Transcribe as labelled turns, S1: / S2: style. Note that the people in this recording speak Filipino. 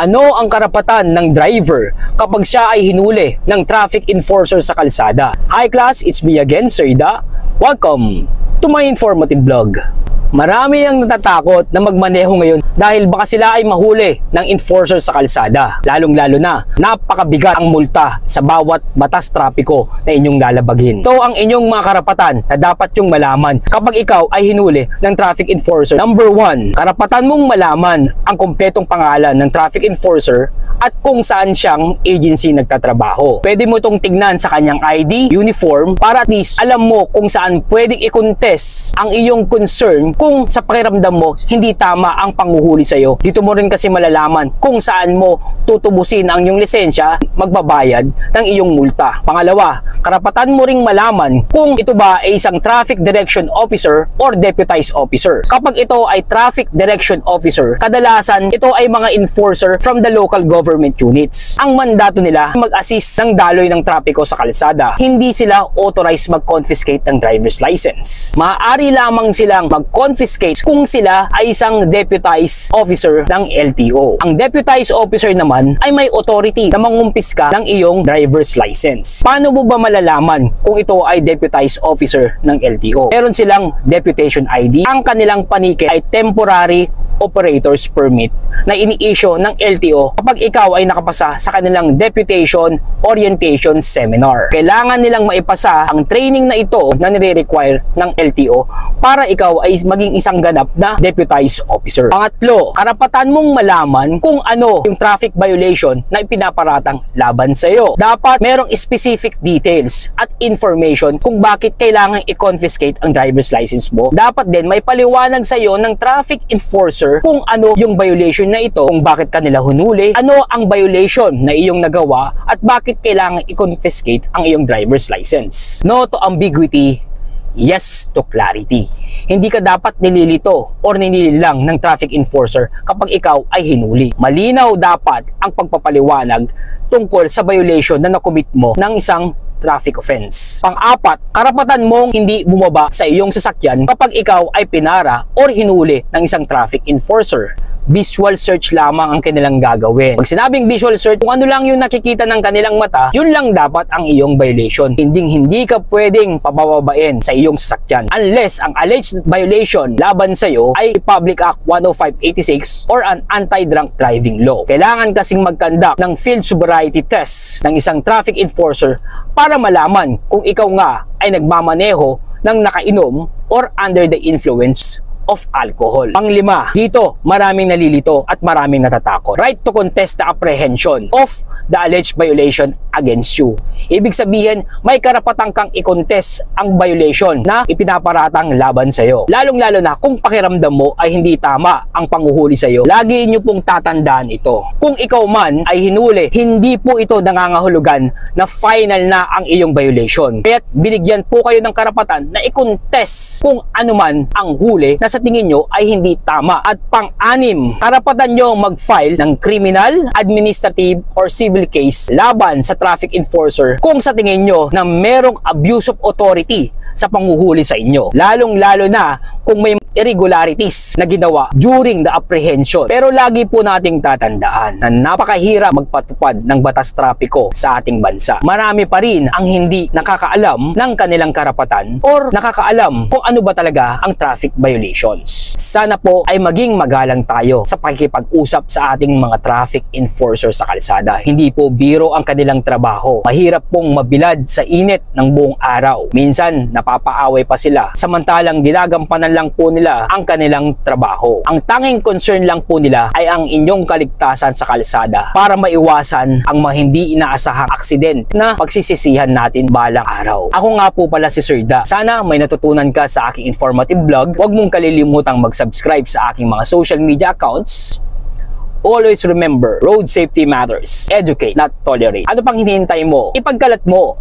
S1: Ano ang karapatan ng driver kapag siya ay hinuli ng traffic enforcer sa kalsada? Hi class, it's me again, Sir Ida. Welcome to my informative vlog. Marami ang natatakot na magmaneho ngayon dahil baka sila ay mahuli ng enforcer sa kalsada. Lalong-lalo na, napakabigat ang multa sa bawat batas trapiko na inyong lalabagin. Ito ang inyong mga karapatan na dapat yung malaman kapag ikaw ay hinuli ng traffic enforcer. Number 1, karapatan mong malaman ang kumpletong pangalan ng traffic enforcer at kung saan siyang agency nagtatrabaho. Pwede mo itong tignan sa kanyang ID, uniform, para at least alam mo kung saan pwedeng i-contest ang iyong concern kung sa pakiramdam mo hindi tama ang panghuhuli sa'yo. Dito mo rin kasi malalaman kung saan mo tutubusin ang iyong lisensya, magbabayad ng iyong multa. Pangalawa, karapatan mo ring malaman kung ito ba ay isang traffic direction officer or deputized officer. Kapag ito ay traffic direction officer, kadalasan ito ay mga enforcer from the local government units. Ang mandato nila mag-assist ng daloy ng trapiko sa kalsada. Hindi sila authorized mag-confiscate ng driver's license. Maaari lamang silang mag-confiscate kung sila ay isang deputized officer ng LTO. Ang deputized officer naman ay may authority na mangumpiska ng iyong driver's license. Paano mo ba malalaman kung ito ay deputized officer ng LTO? Meron silang deputation ID. Ang kanilang panike ay temporary operator's permit na ini-issue ng LTO kapag ikaw ay nakapasa sa kanilang deputation orientation seminar. Kailangan nilang maipasa ang training na ito na nire-require ng LTO para ikaw ay maging isang ganap na deputized officer. Pangatlo, karapatan mong malaman kung ano yung traffic violation na ipinaparatang laban sa iyo. Dapat merong specific details at information kung bakit kailangan i-confiscate ang driver's license mo. Dapat din may paliwanag sa iyo ng traffic enforcer kung ano yung violation na ito, kung bakit kanila hunuli, ano ang violation na iyong nagawa, at bakit kailangan i-confiscate ang iyong driver's license. No to ambiguity, yes to clarity. Hindi ka dapat nililito or ninilang ng traffic enforcer kapag ikaw ay hinuli. Malinaw dapat ang pagpapaliwanag tungkol sa violation na nakumit mo ng isang traffic offense. Pang-apat, karapatan mong hindi bumaba sa iyong sasakyan kapag ikaw ay pinara or hinuli ng isang traffic enforcer. Visual search lamang ang kanilang gagawin. Pag sinabing visual search, kung ano lang yung nakikita ng kanilang mata, yun lang dapat ang iyong violation. Hindi ka pwedeng pabababain sa iyong sasakyan unless ang alleged violation laban sa iyo ay Public Act 10586 or an anti-drunk driving law. Kailangan kasing mag-conduct ng field sobriety test ng isang traffic enforcer para malaman kung ikaw nga ay nagmamaneho ng nakainom or under the influence of alcohol. Panglima, dito maraming nalilito at maraming natatakot. Right to contest the apprehension of the alleged violation against you. Ibig sabihin, may karapatan kang i-contest ang violation na ipinaparatang laban sa iyo. Lalong-lalo na kung pakiramdam mo ay hindi tama ang panghuhuli sa iyo. Lagi niyo pong tatandaan ito. Kung ikaw man ay hinuli, hindi po ito nangangahulugan na final na ang iyong violation. Kaya't binigyan po kayo ng karapatan na i-contest kung ano man ang huli na sa tingin nyo ay hindi tama. At pang-anim, karapatan nyo mag-file ng criminal, administrative, or civil case laban sa traffic enforcer kung sa tingin nyo na merong abuse of authority sa panghuhuli sa inyo. Lalong-lalo na kung may irregularities na ginawa during the apprehension. Pero lagi po nating tatandaan na napakahirap magpatupad ng batas trapiko sa ating bansa. Marami pa rin ang hindi nakakaalam ng kanilang karapatan or nakakaalam kung ano ba talaga ang traffic violations. Sana po ay maging magalang tayo sa pakikipag-usap sa ating mga traffic enforcer sa kalsada. Hindi po biro ang kanilang trabaho. Mahirap pong mabilad sa init ng buong araw. Minsan napapaaway pa sila samantalang ginagampanan lang po nila ang kanilang trabaho. Ang tanging concern lang po nila ay ang inyong kaligtasan sa kalsada para maiwasan ang mga hindi inaasahang aksidente na pagsisisihan natin balang araw. Ako nga po pala si Sir Da. Sana may natutunan ka sa aking informative vlog. Huwag mong kalilimutang mag-subscribe sa aking mga social media accounts. Always remember, road safety matters. Educate, not tolerate. Ano pang hinihintay mo? Ipagkalat mo